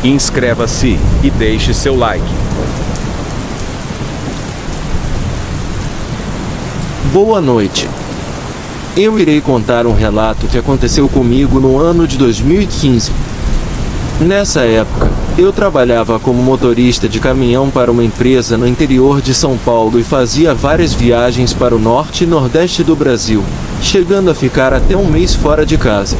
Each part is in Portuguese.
Inscreva-se e deixe seu like. Boa noite. Eu irei contar um relato que aconteceu comigo no ano de 2015. Nessa época, eu trabalhava como motorista de caminhão para uma empresa no interior de São Paulo e fazia várias viagens para o norte e nordeste do Brasil, chegando a ficar até um mês fora de casa.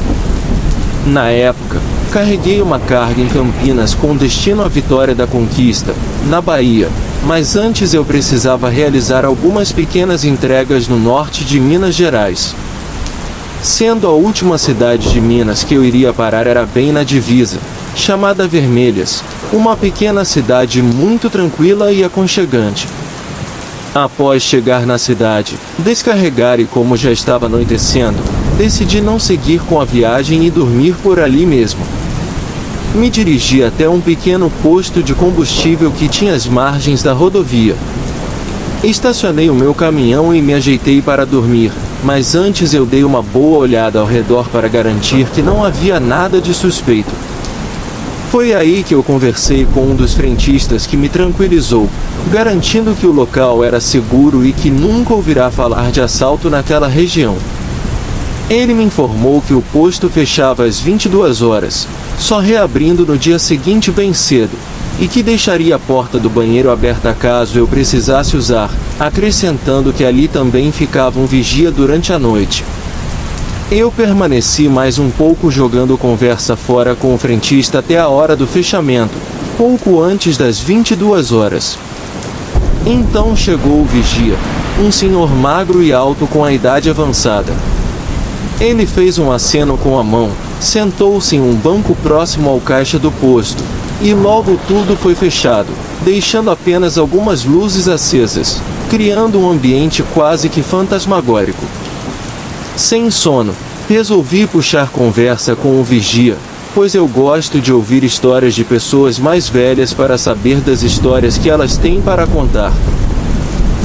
Na época, carreguei uma carga em Campinas com destino à Vitória da Conquista, na Bahia, mas antes eu precisava realizar algumas pequenas entregas no norte de Minas Gerais. Sendo a última cidade de Minas que eu iria parar era bem na divisa, chamada Vermelhas, uma pequena cidade muito tranquila e aconchegante. Após chegar na cidade, descarregar e como já estava anoitecendo, decidi não seguir com a viagem e dormir por ali mesmo. Me dirigi até um pequeno posto de combustível que tinha às margens da rodovia. Estacionei o meu caminhão e me ajeitei para dormir, mas antes eu dei uma boa olhada ao redor para garantir que não havia nada de suspeito. Foi aí que eu conversei com um dos frentistas que me tranquilizou, garantindo que o local era seguro e que nunca ouvirá falar de assalto naquela região. Ele me informou que o posto fechava às 22 horas, só reabrindo no dia seguinte bem cedo, e que deixaria a porta do banheiro aberta caso eu precisasse usar, acrescentando que ali também ficava um vigia durante a noite. Eu permaneci mais um pouco jogando conversa fora com o frentista até a hora do fechamento, pouco antes das 22 horas. Então chegou o vigia, um senhor magro e alto com a idade avançada. Ele fez um aceno com a mão, sentou-se em um banco próximo ao caixa do posto, e logo tudo foi fechado, deixando apenas algumas luzes acesas, criando um ambiente quase que fantasmagórico. Sem sono, resolvi puxar conversa com o vigia, pois eu gosto de ouvir histórias de pessoas mais velhas para saber das histórias que elas têm para contar.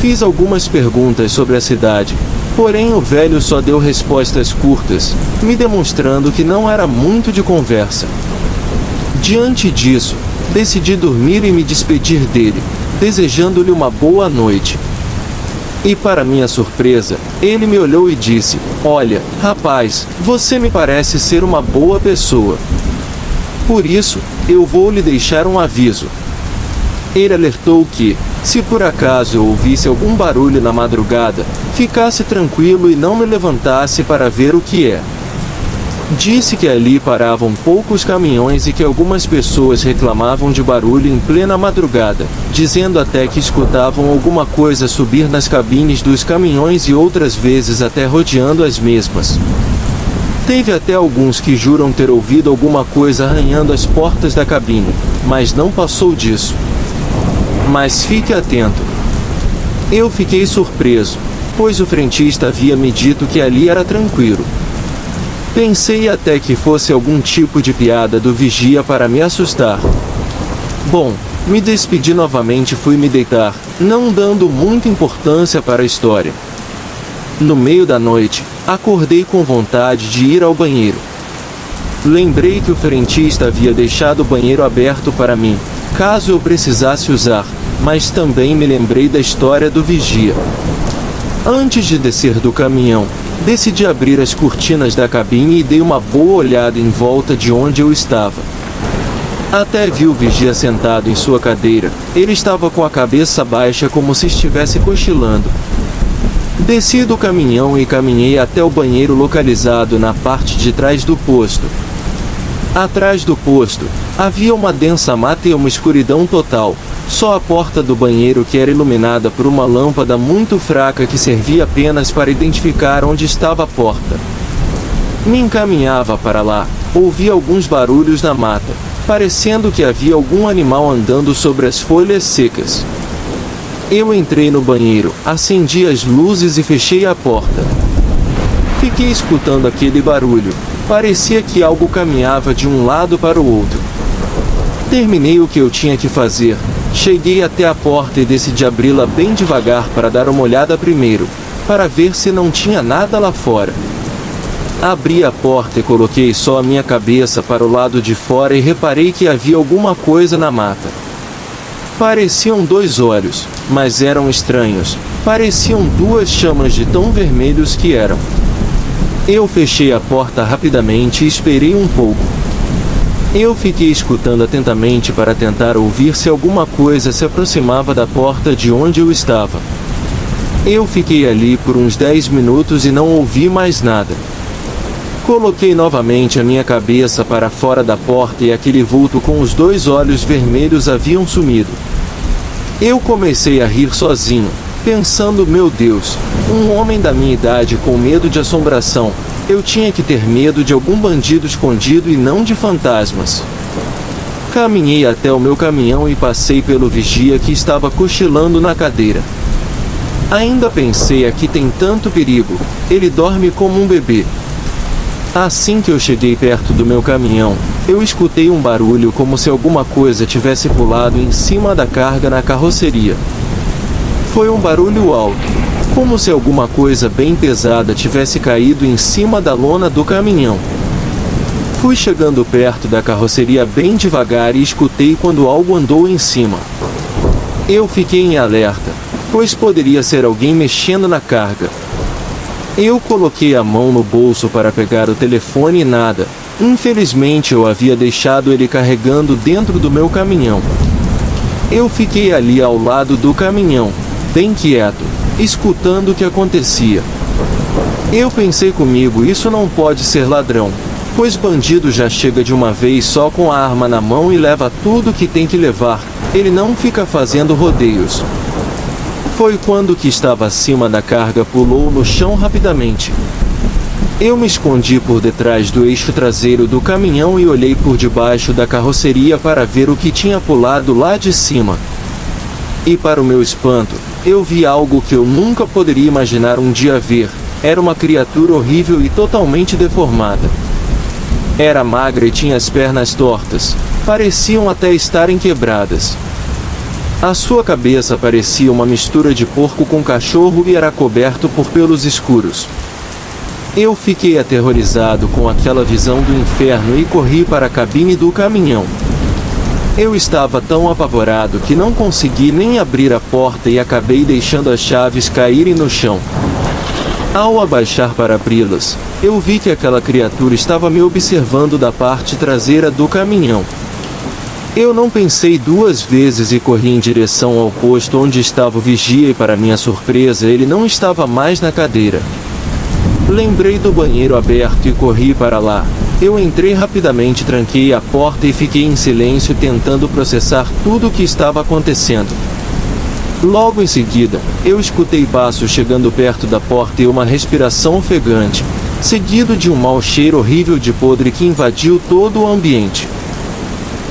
Fiz algumas perguntas sobre a cidade, porém o velho só deu respostas curtas, me demonstrando que não era muito de conversa. Diante disso, decidi dormir e me despedir dele, desejando-lhe uma boa noite. E para minha surpresa, ele me olhou e disse: "Olha, rapaz, você me parece ser uma boa pessoa. Por isso, eu vou lhe deixar um aviso." Ele alertou que, se por acaso eu ouvisse algum barulho na madrugada, ficasse tranquilo e não me levantasse para ver o que é. Disse que ali paravam poucos caminhões e que algumas pessoas reclamavam de barulho em plena madrugada, dizendo até que escutavam alguma coisa subir nas cabines dos caminhões e outras vezes até rodeando as mesmas. Teve até alguns que juram ter ouvido alguma coisa arranhando as portas da cabine, mas não passou disso. Mas fique atento. Eu fiquei surpreso, pois o frentista havia me dito que ali era tranquilo. Pensei até que fosse algum tipo de piada do vigia para me assustar. Bom, me despedi novamente e fui me deitar, não dando muita importância para a história. No meio da noite, acordei com vontade de ir ao banheiro. Lembrei que o frentista havia deixado o banheiro aberto para mim, caso eu precisasse usar, mas também me lembrei da história do vigia. Antes de descer do caminhão, decidi abrir as cortinas da cabine e dei uma boa olhada em volta de onde eu estava. Até vi o vigia sentado em sua cadeira, ele estava com a cabeça baixa como se estivesse cochilando. Desci do caminhão e caminhei até o banheiro localizado na parte de trás do posto. Atrás do posto, havia uma densa mata e uma escuridão total, só a porta do banheiro que era iluminada por uma lâmpada muito fraca que servia apenas para identificar onde estava a porta. Me encaminhava para lá, ouvi alguns barulhos na mata, parecendo que havia algum animal andando sobre as folhas secas. Eu entrei no banheiro, acendi as luzes e fechei a porta. Fiquei escutando aquele barulho, parecia que algo caminhava de um lado para o outro. Terminei o que eu tinha que fazer, cheguei até a porta e decidi abri-la bem devagar para dar uma olhada primeiro, para ver se não tinha nada lá fora. Abri a porta e coloquei só a minha cabeça para o lado de fora e reparei que havia alguma coisa na mata. Pareciam 2 olhos, mas eram estranhos. Pareciam 2 chamas de tão vermelhos que eram. Eu fechei a porta rapidamente e esperei um pouco. Eu fiquei escutando atentamente para tentar ouvir se alguma coisa se aproximava da porta de onde eu estava. Eu fiquei ali por uns 10 minutos e não ouvi mais nada. Coloquei novamente a minha cabeça para fora da porta e aquele vulto com os 2 olhos vermelhos haviam sumido. Eu comecei a rir sozinho, pensando: meu Deus, um homem da minha idade com medo de assombração. Eu tinha que ter medo de algum bandido escondido e não de fantasmas. Caminhei até o meu caminhão e passei pelo vigia que estava cochilando na cadeira. Ainda pensei: aqui tem tanto perigo, ele dorme como um bebê. Assim que eu cheguei perto do meu caminhão, eu escutei um barulho como se alguma coisa tivesse pulado em cima da carga na carroceria. Foi um barulho alto, como se alguma coisa bem pesada tivesse caído em cima da lona do caminhão. Fui chegando perto da carroceria bem devagar e escutei quando algo andou em cima. Eu fiquei em alerta, pois poderia ser alguém mexendo na carga. Eu coloquei a mão no bolso para pegar o telefone e nada. Infelizmente eu havia deixado ele carregando dentro do meu caminhão. Eu fiquei ali ao lado do caminhão, bem quieto, escutando o que acontecia. Eu pensei comigo: isso não pode ser ladrão, pois bandido já chega de uma vez só com a arma na mão e leva tudo que tem que levar, ele não fica fazendo rodeios. Foi quando o que estava acima da carga pulou no chão rapidamente. Eu me escondi por detrás do eixo traseiro do caminhão e olhei por debaixo da carroceria para ver o que tinha pulado lá de cima. E para o meu espanto, eu vi algo que eu nunca poderia imaginar um dia ver. Era uma criatura horrível e totalmente deformada. Era magra e tinha as pernas tortas, pareciam até estarem quebradas. A sua cabeça parecia uma mistura de porco com cachorro e era coberto por pelos escuros. Eu fiquei aterrorizado com aquela visão do inferno e corri para a cabine do caminhão. Eu estava tão apavorado que não consegui nem abrir a porta e acabei deixando as chaves caírem no chão. Ao abaixar para abri-las, eu vi que aquela criatura estava me observando da parte traseira do caminhão. Eu não pensei 2 vezes e corri em direção ao posto onde estava o vigia e, para minha surpresa, ele não estava mais na cadeira. Lembrei do banheiro aberto e corri para lá. Eu entrei rapidamente, tranquei a porta e fiquei em silêncio tentando processar tudo o que estava acontecendo. Logo em seguida, eu escutei passos chegando perto da porta e uma respiração ofegante, seguido de um mau cheiro horrível de podre que invadiu todo o ambiente.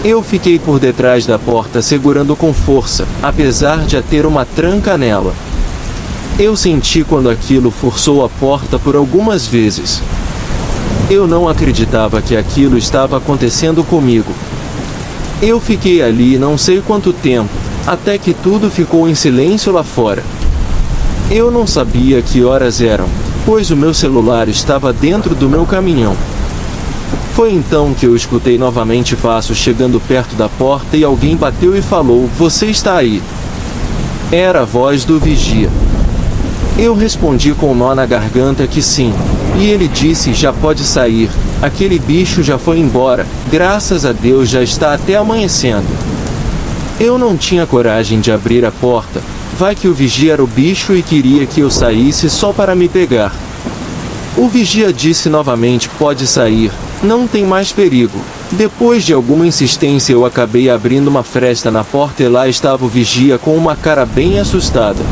Eu fiquei por detrás da porta segurando com força, apesar de ter uma tranca nela. Eu senti quando aquilo forçou a porta por algumas vezes. Eu não acreditava que aquilo estava acontecendo comigo. Eu fiquei ali não sei quanto tempo, até que tudo ficou em silêncio lá fora. Eu não sabia que horas eram, pois o meu celular estava dentro do meu caminhão. Foi então que eu escutei novamente passos chegando perto da porta e alguém bateu e falou: "Você está aí?" Era a voz do vigia. Eu respondi com um nó na garganta que sim, e ele disse: "Já pode sair, aquele bicho já foi embora, graças a Deus já está até amanhecendo." Eu não tinha coragem de abrir a porta, vai que o vigia era o bicho e queria que eu saísse só para me pegar. O vigia disse novamente: "Pode sair, não tem mais perigo." Depois de alguma insistência eu acabei abrindo uma fresta na porta e lá estava o vigia com uma cara bem assustada.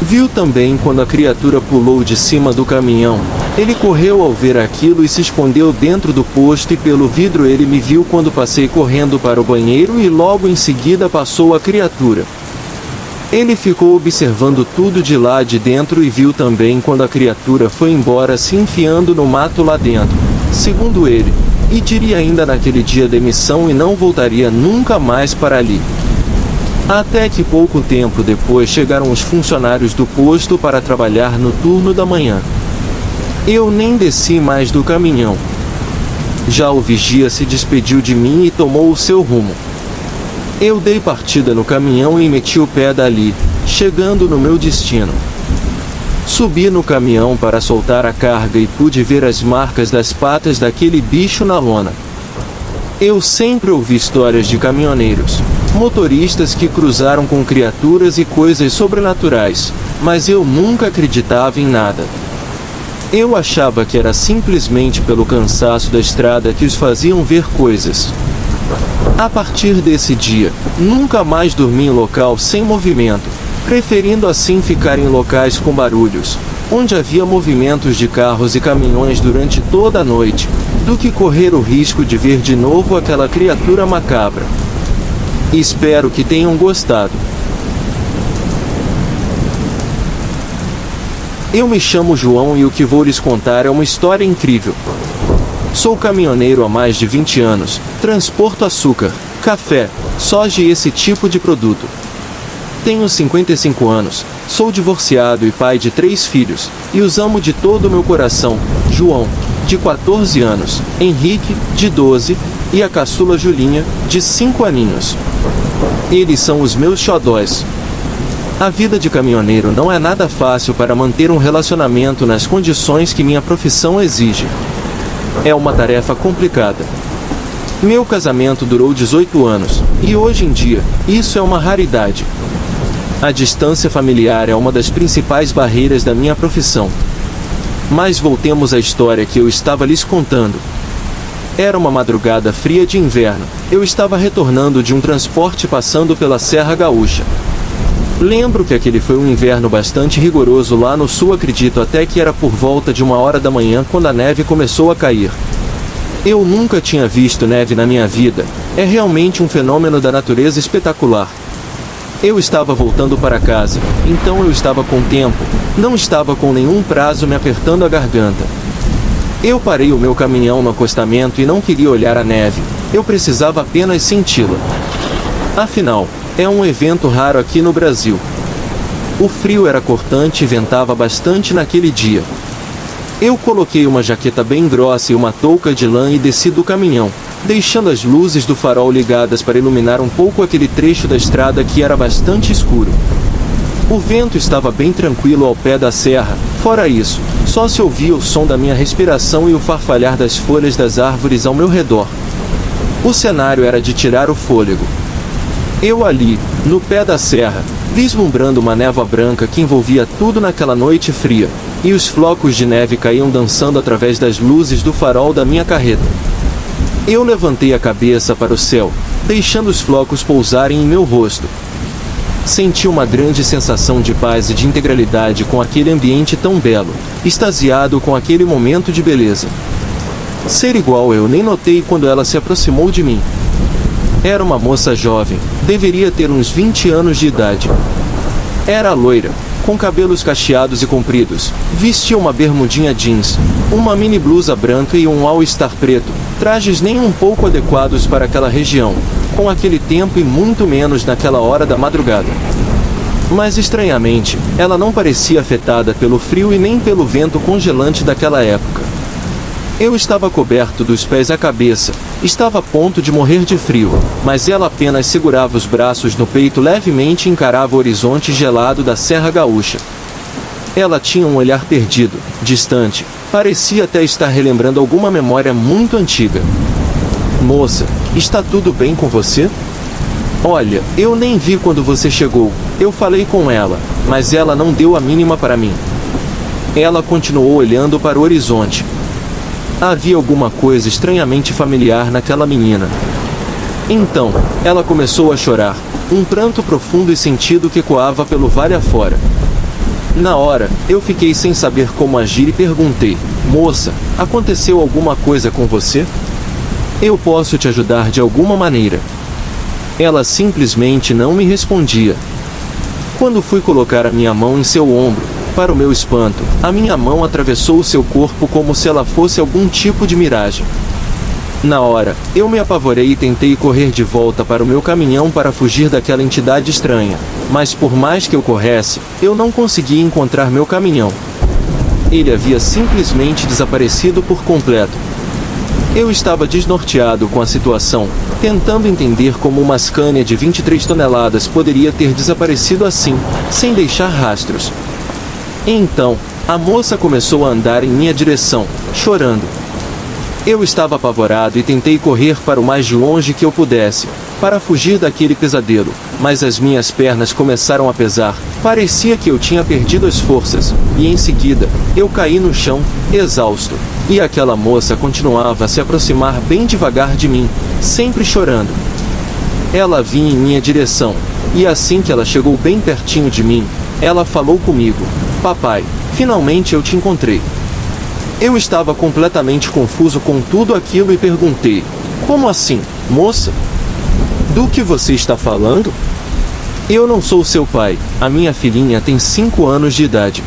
Viu também quando a criatura pulou de cima do caminhão. Ele correu ao ver aquilo e se escondeu dentro do posto, e pelo vidro ele me viu quando passei correndo para o banheiro, e logo em seguida passou a criatura. Ele ficou observando tudo de lá de dentro e viu também quando a criatura foi embora, se enfiando no mato lá dentro, segundo ele, e diria ainda naquele dia da emissão e não voltaria nunca mais para ali. Até que pouco tempo depois chegaram os funcionários do posto para trabalhar no turno da manhã. Eu nem desci mais do caminhão. Já o vigia se despediu de mim e tomou o seu rumo. Eu dei partida no caminhão e meti o pé dali, chegando no meu destino. Subi no caminhão para soltar a carga e pude ver as marcas das patas daquele bicho na lona. Eu sempre ouvi histórias de caminhoneiros, motoristas que cruzaram com criaturas e coisas sobrenaturais, mas eu nunca acreditava em nada. Eu achava que era simplesmente pelo cansaço da estrada que os faziam ver coisas. A partir desse dia, nunca mais dormi em local sem movimento, preferindo assim ficar em locais com barulhos, onde havia movimentos de carros e caminhões durante toda a noite, do que correr o risco de ver de novo aquela criatura macabra. Espero que tenham gostado. Eu me chamo João e o que vou lhes contar é uma história incrível. Sou caminhoneiro há mais de 20 anos, transporto açúcar, café, soja e esse tipo de produto. Tenho 55 anos, sou divorciado e pai de 3 filhos, e os amo de todo o meu coração: João, de 14 anos, Henrique, de 12, e a caçula Julinha, de 5 aninhos. Eles são os meus xodós. A vida de caminhoneiro não é nada fácil para manter um relacionamento nas condições que minha profissão exige. É uma tarefa complicada. Meu casamento durou 18 anos, e hoje em dia, isso é uma raridade. A distância familiar é uma das principais barreiras da minha profissão. Mas voltemos à história que eu estava lhes contando. Era uma madrugada fria de inverno. Eu estava retornando de um transporte passando pela Serra Gaúcha. Lembro que aquele foi um inverno bastante rigoroso lá no sul, acredito até que era por volta de 1h da manhã quando a neve começou a cair. Eu nunca tinha visto neve na minha vida, é realmente um fenômeno da natureza espetacular. Eu estava voltando para casa, então eu estava com tempo, não estava com nenhum prazo me apertando a garganta. Eu parei o meu caminhão no acostamento e não queria olhar a neve, eu precisava apenas senti-la. Afinal, é um evento raro aqui no Brasil. O frio era cortante e ventava bastante naquele dia. Eu coloquei uma jaqueta bem grossa e uma touca de lã e desci do caminhão, deixando as luzes do farol ligadas para iluminar um pouco aquele trecho da estrada que era bastante escuro. O vento estava bem tranquilo ao pé da serra, fora isso, só se ouvia o som da minha respiração e o farfalhar das folhas das árvores ao meu redor. O cenário era de tirar o fôlego. Eu ali, no pé da serra, vislumbrando uma névoa branca que envolvia tudo naquela noite fria, e os flocos de neve caíam dançando através das luzes do farol da minha carreta. Eu levantei a cabeça para o céu, deixando os flocos pousarem em meu rosto. Senti uma grande sensação de paz e de integralidade com aquele ambiente tão belo, extasiado com aquele momento de beleza. Ser igual eu nem notei quando ela se aproximou de mim. Era uma moça jovem, deveria ter uns 20 anos de idade. Era loira, com cabelos cacheados e compridos, vestia uma bermudinha jeans, uma mini blusa branca e um all-star preto, trajes nem um pouco adequados para aquela região, com aquele tempo e muito menos naquela hora da madrugada. Mas estranhamente, ela não parecia afetada pelo frio e nem pelo vento congelante daquela época. Eu estava coberto dos pés à cabeça, estava a ponto de morrer de frio, mas ela apenas segurava os braços no peito levemente e encarava o horizonte gelado da Serra Gaúcha. Ela tinha um olhar perdido, distante, parecia até estar relembrando alguma memória muito antiga. Moça, está tudo bem com você? Olha, eu nem vi quando você chegou, eu falei com ela, mas ela não deu a mínima para mim. Ela continuou olhando para o horizonte. Havia alguma coisa estranhamente familiar naquela menina. Então, ela começou a chorar, um pranto profundo e sentido que ecoava pelo vale afora. Na hora, eu fiquei sem saber como agir e perguntei: moça, aconteceu alguma coisa com você? Eu posso te ajudar de alguma maneira? Ela simplesmente não me respondia. Quando fui colocar a minha mão em seu ombro, para o meu espanto, a minha mão atravessou o seu corpo como se ela fosse algum tipo de miragem. Na hora, eu me apavorei e tentei correr de volta para o meu caminhão para fugir daquela entidade estranha, mas por mais que eu corresse, eu não conseguia encontrar meu caminhão. Ele havia simplesmente desaparecido por completo. Eu estava desnorteado com a situação, tentando entender como uma Scania de 23 toneladas poderia ter desaparecido assim, sem deixar rastros. Então, a moça começou a andar em minha direção, chorando. Eu estava apavorado e tentei correr para o mais longe que eu pudesse, para fugir daquele pesadelo, mas as minhas pernas começaram a pesar, parecia que eu tinha perdido as forças, e em seguida, eu caí no chão, exausto, e aquela moça continuava a se aproximar bem devagar de mim, sempre chorando. Ela vinha em minha direção, e assim que ela chegou bem pertinho de mim, ela falou comigo: papai, finalmente eu te encontrei. Eu estava completamente confuso com tudo aquilo e perguntei: como assim, moça? Do que você está falando? Eu não sou seu pai, a minha filhinha tem 5 anos de idade.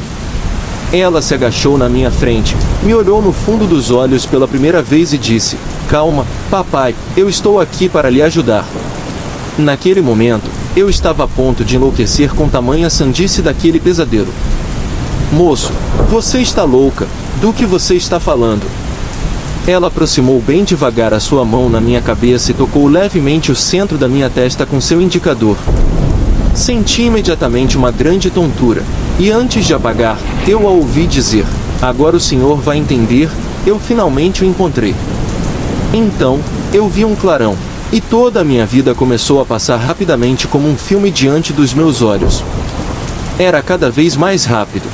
Ela se agachou na minha frente, me olhou no fundo dos olhos pela primeira vez e disse: calma, papai, eu estou aqui para lhe ajudar. Naquele momento, eu estava a ponto de enlouquecer com tamanha sandice daquele pesadelo. Moço, você está louca, do que você está falando? Ela aproximou bem devagar a sua mão na minha cabeça e tocou levemente o centro da minha testa com seu indicador. Senti imediatamente uma grande tontura, e antes de apagar, eu a ouvi dizer: agora o senhor vai entender, eu finalmente o encontrei. Então, eu vi um clarão, e toda a minha vida começou a passar rapidamente como um filme diante dos meus olhos. Era cada vez mais rápido.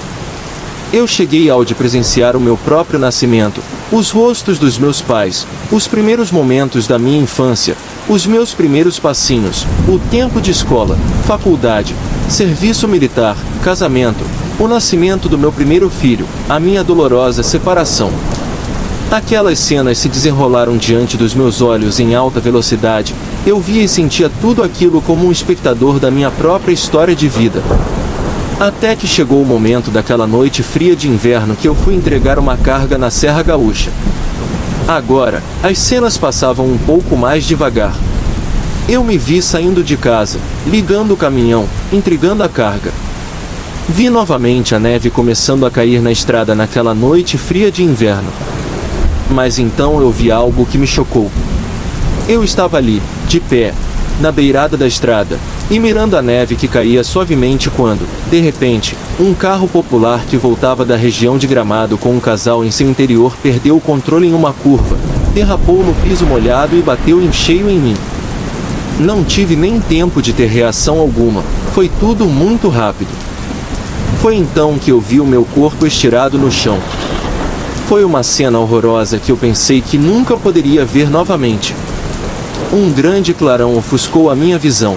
Eu cheguei ao de presenciar o meu próprio nascimento, os rostos dos meus pais, os primeiros momentos da minha infância, os meus primeiros passinhos, o tempo de escola, faculdade, serviço militar, casamento, o nascimento do meu primeiro filho, a minha dolorosa separação. Aquelas cenas se desenrolaram diante dos meus olhos em alta velocidade. Eu via e sentia tudo aquilo como um espectador da minha própria história de vida. Até que chegou o momento daquela noite fria de inverno que eu fui entregar uma carga na Serra Gaúcha. Agora, as cenas passavam um pouco mais devagar. Eu me vi saindo de casa, ligando o caminhão, entregando a carga. Vi novamente a neve começando a cair na estrada naquela noite fria de inverno. Mas então eu vi algo que me chocou. Eu estava ali, de pé, na beirada da estrada, e mirando a neve que caía suavemente quando, de repente, um carro popular que voltava da região de Gramado com um casal em seu interior perdeu o controle em uma curva, derrapou no piso molhado e bateu em cheio em mim. Não tive nem tempo de ter reação alguma, foi tudo muito rápido. Foi então que eu vi o meu corpo estirado no chão. Foi uma cena horrorosa que eu pensei que nunca poderia ver novamente. Um grande clarão ofuscou a minha visão.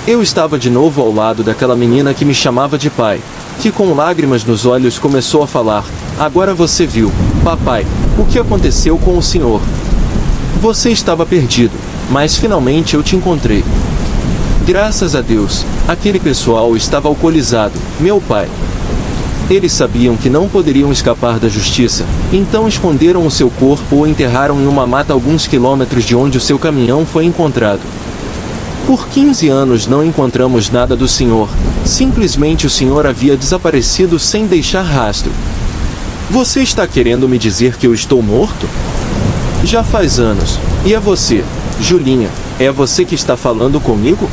Eu estava de novo ao lado daquela menina que me chamava de pai, que com lágrimas nos olhos começou a falar: agora você viu, papai, o que aconteceu com o senhor. Você estava perdido, mas finalmente eu te encontrei. Graças a Deus, aquele pessoal estava alcoolizado, meu pai. Eles sabiam que não poderiam escapar da justiça, então esconderam o seu corpo ou enterraram em uma mata alguns quilômetros de onde o seu caminhão foi encontrado. Por 15 anos não encontramos nada do senhor, simplesmente o senhor havia desaparecido sem deixar rastro. Você está querendo me dizer que eu estou morto? Já faz anos. E é você, Julinha, é você que está falando comigo?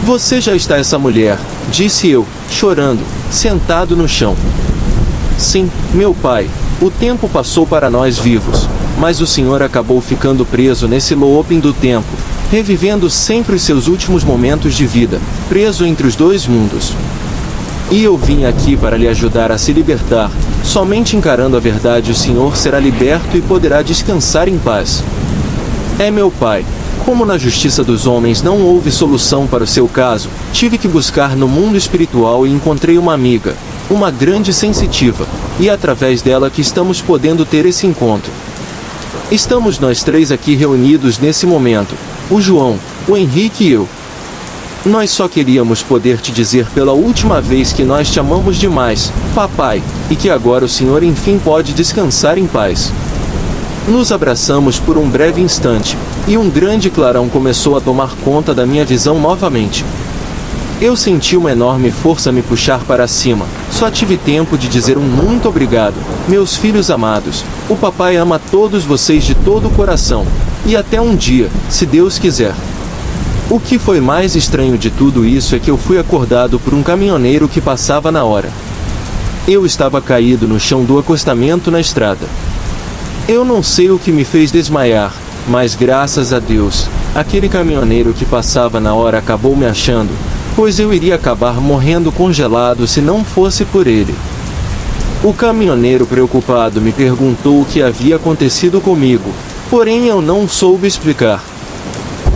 Você já está essa mulher, disse eu, chorando, sentado no chão. Sim, meu pai, o tempo passou para nós vivos, mas o senhor acabou ficando preso nesse looping do tempo, revivendo sempre os seus últimos momentos de vida, preso entre os dois mundos. E eu vim aqui para lhe ajudar a se libertar, somente encarando a verdade o senhor será liberto e poderá descansar em paz. É meu pai, Como na justiça dos homens não houve solução para o seu caso, tive que buscar no mundo espiritual e encontrei uma amiga, uma grande sensitiva, e é através dela que estamos podendo ter esse encontro. Estamos nós três aqui reunidos nesse momento, o João, o Henrique e eu. Nós só queríamos poder te dizer pela última vez que nós te amamos demais, papai, e que agora o Senhor enfim pode descansar em paz. Nos abraçamos por um breve instante, e um grande clarão começou a tomar conta da minha visão novamente. Eu senti uma enorme força me puxar para cima, só tive tempo de dizer um muito obrigado, meus filhos amados, o papai ama todos vocês de todo o coração, e até um dia, se Deus quiser. O que foi mais estranho de tudo isso é que eu fui acordado por um caminhoneiro que passava na hora. Eu estava caído no chão do acostamento na estrada. Eu não sei o que me fez desmaiar, mas graças a Deus, aquele caminhoneiro que passava na hora acabou me achando, pois eu iria acabar morrendo congelado se não fosse por ele. O caminhoneiro preocupado me perguntou o que havia acontecido comigo, porém eu não soube explicar.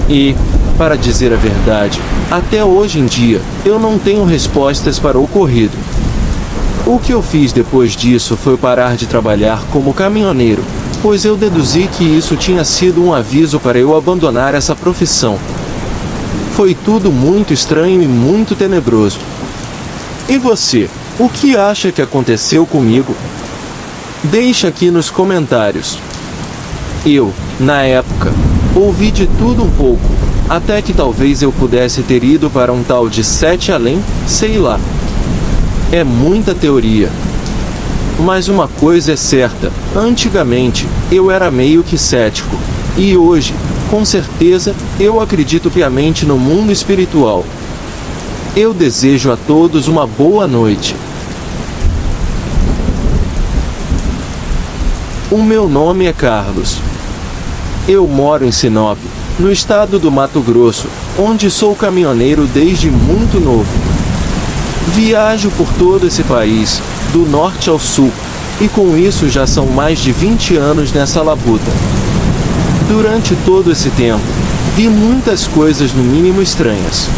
E, para dizer a verdade, até hoje em dia, eu não tenho respostas para o ocorrido. O que eu fiz depois disso foi parar de trabalhar como caminhoneiro, pois eu deduzi que isso tinha sido um aviso para eu abandonar essa profissão. Foi tudo muito estranho e muito tenebroso. E você, o que acha que aconteceu comigo? Deixa aqui nos comentários. Eu, na época, ouvi de tudo um pouco, até que talvez eu pudesse ter ido para um tal de Sete Além, sei lá. É muita teoria. Mas uma coisa é certa, antigamente, eu era meio que cético. E hoje, com certeza, eu acredito piamente no mundo espiritual. Eu desejo a todos uma boa noite. O meu nome é Carlos. Eu moro em Sinop, no estado do Mato Grosso, onde sou caminhoneiro desde muito novo. Viajo por todo esse país, do norte ao sul, e com isso já são mais de 20 anos nessa labuta. Durante todo esse tempo, vi muitas coisas no mínimo estranhas.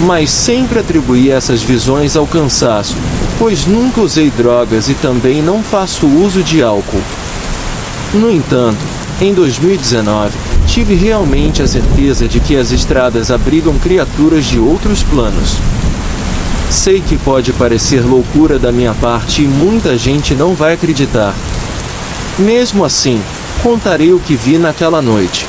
Mas sempre atribuí essas visões ao cansaço, pois nunca usei drogas e também não faço uso de álcool. No entanto, em 2019, tive realmente a certeza de que as estradas abrigam criaturas de outros planos. Sei que pode parecer loucura da minha parte e muita gente não vai acreditar. Mesmo assim, contarei o que vi naquela noite.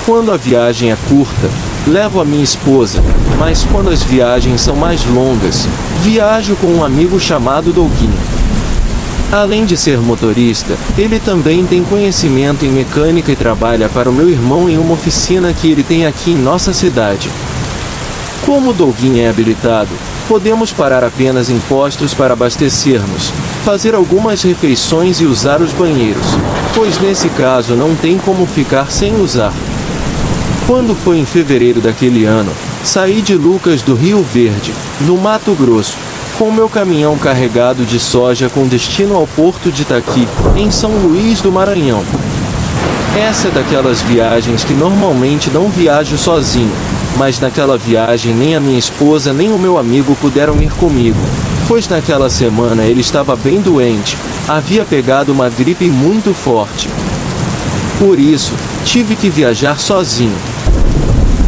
Quando a viagem é curta, levo a minha esposa, mas quando as viagens são mais longas, viajo com um amigo chamado Doguinho. Além de ser motorista, ele também tem conhecimento em mecânica e trabalha para o meu irmão em uma oficina que ele tem aqui em nossa cidade. Como o Doguinho é habilitado, podemos parar apenas em postos para abastecermos, fazer algumas refeições e usar os banheiros, pois nesse caso não tem como ficar sem usar. Quando foi em fevereiro daquele ano, saí de Lucas do Rio Verde, no Mato Grosso, com meu caminhão carregado de soja com destino ao porto de Itaqui, em São Luís do Maranhão. Essa é daquelas viagens que normalmente não viajo sozinho, mas naquela viagem nem a minha esposa nem o meu amigo puderam ir comigo, pois naquela semana ele estava bem doente, havia pegado uma gripe muito forte. Por isso, tive que viajar sozinho.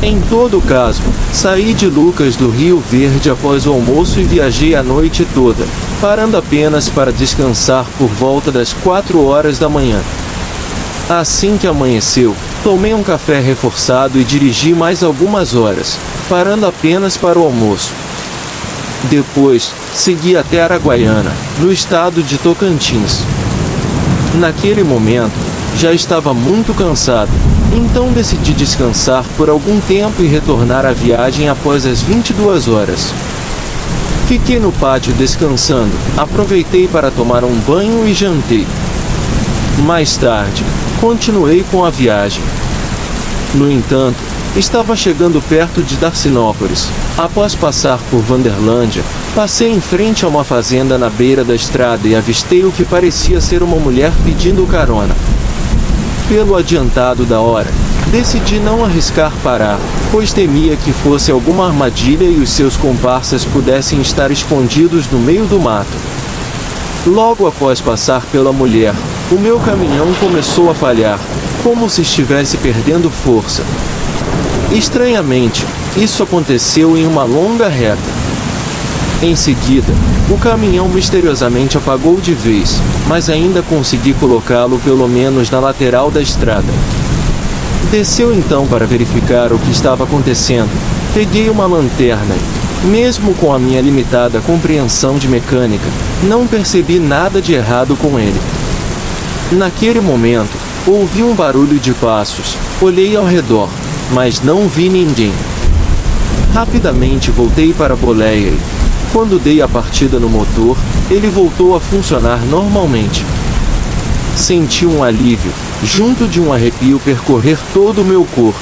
Em todo caso, saí de Lucas do Rio Verde após o almoço e viajei a noite toda, parando apenas para descansar por volta das 4 horas da manhã. Assim que amanheceu, tomei um café reforçado e dirigi mais algumas horas, parando apenas para o almoço. Depois, segui até Araguaiana, no estado de Tocantins. Naquele momento, já estava muito cansado, então decidi descansar por algum tempo e retornar à viagem após as 22 horas. Fiquei no pátio descansando, aproveitei para tomar um banho e jantei. Mais tarde, continuei com a viagem. No entanto, estava chegando perto de Darcinópolis. Após passar por Vanderlândia, passei em frente a uma fazenda na beira da estrada e avistei o que parecia ser uma mulher pedindo carona. Pelo adiantado da hora, Decidi não arriscar parar, pois temia que fosse alguma armadilha e os seus comparsas pudessem estar escondidos no meio do mato. Logo após passar pela mulher, o meu caminhão começou a falhar, como se estivesse perdendo força. Estranhamente, isso aconteceu em uma longa reta. Em seguida, o caminhão misteriosamente apagou de vez, mas ainda consegui colocá-lo pelo menos na lateral da estrada. Desceu então para verificar o que estava acontecendo. Peguei uma lanterna e, mesmo com a minha limitada compreensão de mecânica, não percebi nada de errado com ele. Naquele momento, ouvi um barulho de passos, olhei ao redor, mas não vi ninguém. Rapidamente voltei para a boleia e, quando dei a partida no motor, ele voltou a funcionar normalmente. Senti um alívio, junto de um arrepio percorrer todo o meu corpo.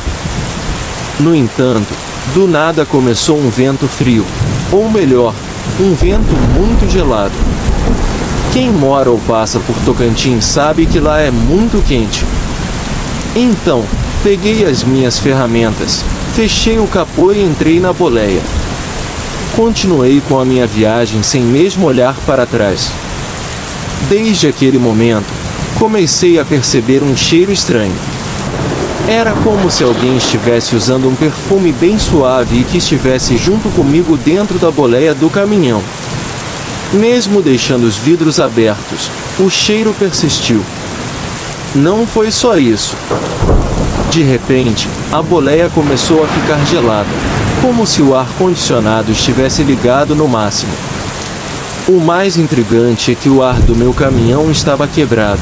No entanto, do nada começou um vento frio, ou melhor, um vento muito gelado. Quem mora ou passa por Tocantins sabe que lá é muito quente. Então, peguei as minhas ferramentas, fechei o capô e entrei na boleia. Continuei com a minha viagem sem mesmo olhar para trás. Desde aquele momento, comecei a perceber um cheiro estranho. Era como se alguém estivesse usando um perfume bem suave e que estivesse junto comigo dentro da boleia do caminhão. Mesmo deixando os vidros abertos, o cheiro persistiu. Não foi só isso. De repente, a boleia começou a ficar gelada, como se o ar-condicionado estivesse ligado no máximo. O mais intrigante é que o ar do meu caminhão estava quebrado.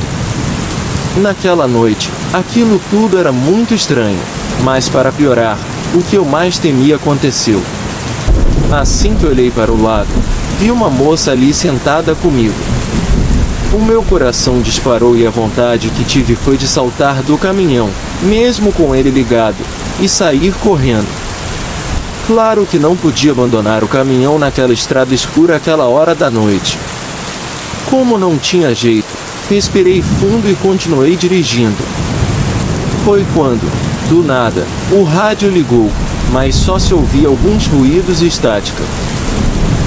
Naquela noite, aquilo tudo era muito estranho, mas para piorar, o que eu mais temia aconteceu. Assim que olhei para o lado, vi uma moça ali sentada comigo. O meu coração disparou e a vontade que tive foi de saltar do caminhão, mesmo com ele ligado, e sair correndo. Claro que não podia abandonar o caminhão naquela estrada escura àquela hora da noite. Como não tinha jeito, respirei fundo e continuei dirigindo. Foi quando, do nada, o rádio ligou, mas só se ouvia alguns ruídos e estática.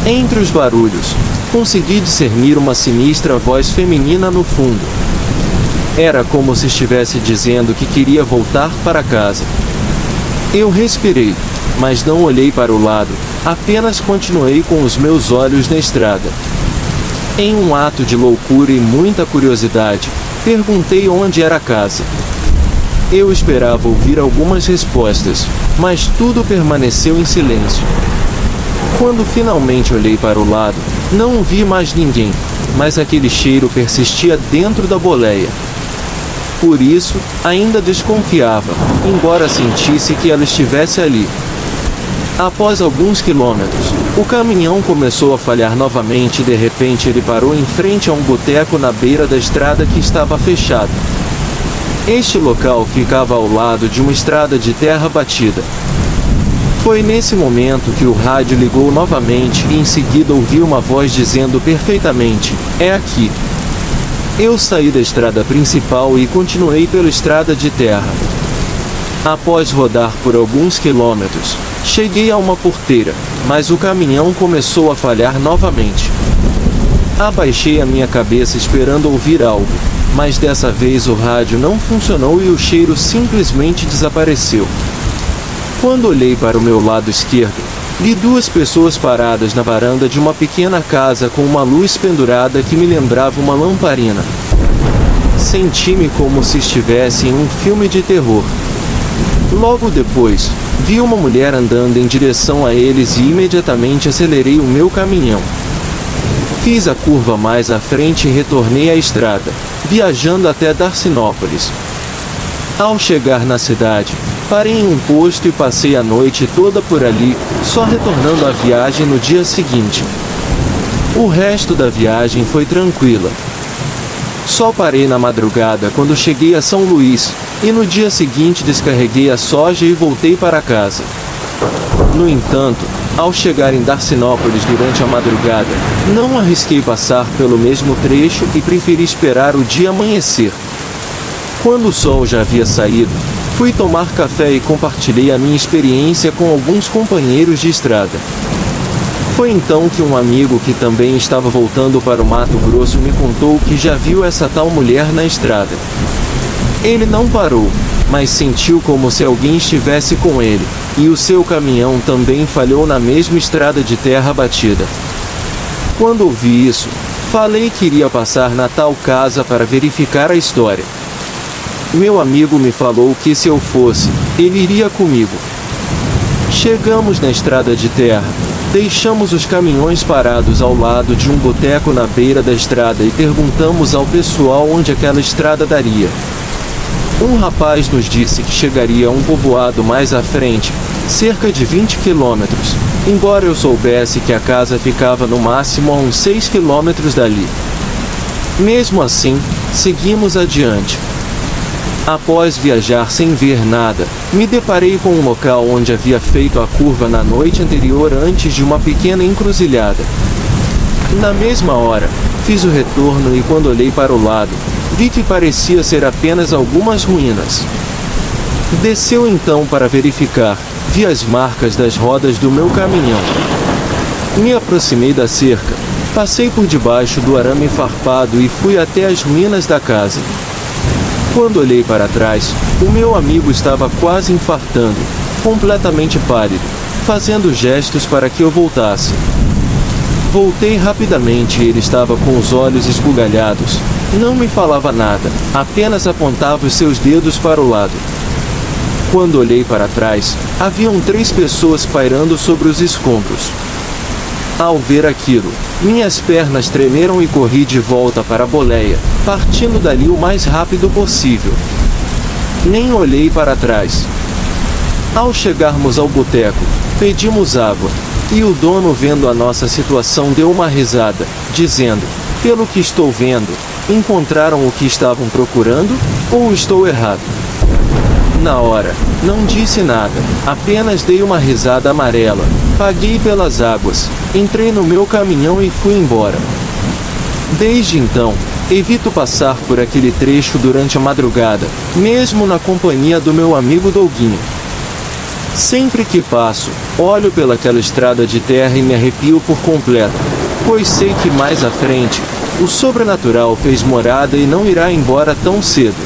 Entre os barulhos, consegui discernir uma sinistra voz feminina no fundo. Era como se estivesse dizendo que queria voltar para casa. Eu respirei, mas não olhei para o lado, apenas continuei com os meus olhos na estrada. Em um ato de loucura e muita curiosidade, perguntei onde era a casa. Eu esperava ouvir algumas respostas, mas tudo permaneceu em silêncio. Quando finalmente olhei para o lado, não vi mais ninguém, mas aquele cheiro persistia dentro da boleia. Por isso, ainda desconfiava, embora sentisse que ela estivesse ali. Após alguns quilômetros, o caminhão começou a falhar novamente e de repente ele parou em frente a um boteco na beira da estrada que estava fechado. Este local ficava ao lado de uma estrada de terra batida. Foi nesse momento que o rádio ligou novamente e em seguida ouvi uma voz dizendo perfeitamente: "É aqui." Eu saí da estrada principal e continuei pela estrada de terra. Após rodar por alguns quilômetros, cheguei a uma porteira, mas o caminhão começou a falhar novamente. Abaixei a minha cabeça esperando ouvir algo, mas dessa vez o rádio não funcionou e o cheiro simplesmente desapareceu. Quando olhei para o meu lado esquerdo, vi duas pessoas paradas na varanda de uma pequena casa com uma luz pendurada que me lembrava uma lamparina. Senti-me como se estivesse em um filme de terror. Logo depois, vi uma mulher andando em direção a eles e imediatamente acelerei o meu caminhão. Fiz a curva mais à frente e retornei à estrada, viajando até Darcinópolis. Ao chegar na cidade, parei em um posto e passei a noite toda por ali, só retornando à viagem no dia seguinte. O resto da viagem foi tranquila. Só parei na madrugada quando cheguei a São Luís, e no dia seguinte descarreguei a soja e voltei para casa. No entanto, ao chegar em Darcinópolis durante a madrugada, não arrisquei passar pelo mesmo trecho e preferi esperar o dia amanhecer. Quando o sol já havia saído, Fui tomar café e compartilhei a minha experiência com alguns companheiros de estrada. Foi então que um amigo que também estava voltando para o Mato Grosso me contou que já viu essa tal mulher na estrada. Ele não parou, mas sentiu como se alguém estivesse com ele, e o seu caminhão também falhou na mesma estrada de terra batida. Quando ouvi isso, falei que iria passar na tal casa para verificar a história. Meu amigo me falou que se eu fosse, ele iria comigo. Chegamos na estrada de terra, deixamos os caminhões parados ao lado de um boteco na beira da estrada e perguntamos ao pessoal onde aquela estrada daria. Um rapaz nos disse que chegaria a um povoado mais à frente, cerca de 20 quilômetros, embora eu soubesse que a casa ficava no máximo a uns 6 quilômetros dali. Mesmo assim, seguimos adiante. Após viajar sem ver nada, me deparei com um local onde havia feito a curva na noite anterior antes de uma pequena encruzilhada. Na mesma hora, fiz o retorno e quando olhei para o lado, vi que parecia ser apenas algumas ruínas. Desceu então para verificar, vi as marcas das rodas do meu caminhão. Me aproximei da cerca, passei por debaixo do arame farpado e fui até as ruínas da casa. Quando olhei para trás, o meu amigo estava quase infartando, completamente pálido, fazendo gestos para que eu voltasse. Voltei rapidamente e ele estava com os olhos esbugalhados. Não me falava nada, apenas apontava os seus dedos para o lado. Quando olhei para trás, haviam 3 pessoas pairando sobre os escombros. Ao ver aquilo, minhas pernas tremeram e corri de volta para a boleia, partindo dali o mais rápido possível. Nem olhei para trás. Ao chegarmos ao boteco, pedimos água, e o dono, vendo a nossa situação, deu uma risada, dizendo: "Pelo que estou vendo, encontraram o que estavam procurando, ou estou errado?" Na hora, não disse nada, apenas dei uma risada amarela, paguei pelas águas, entrei no meu caminhão e fui embora. Desde então, evito passar por aquele trecho durante a madrugada, mesmo na companhia do meu amigo Douguinho. Sempre que passo, olho pelaquela estrada de terra e me arrepio por completo, pois sei que mais à frente, o sobrenatural fez morada e não irá embora tão cedo.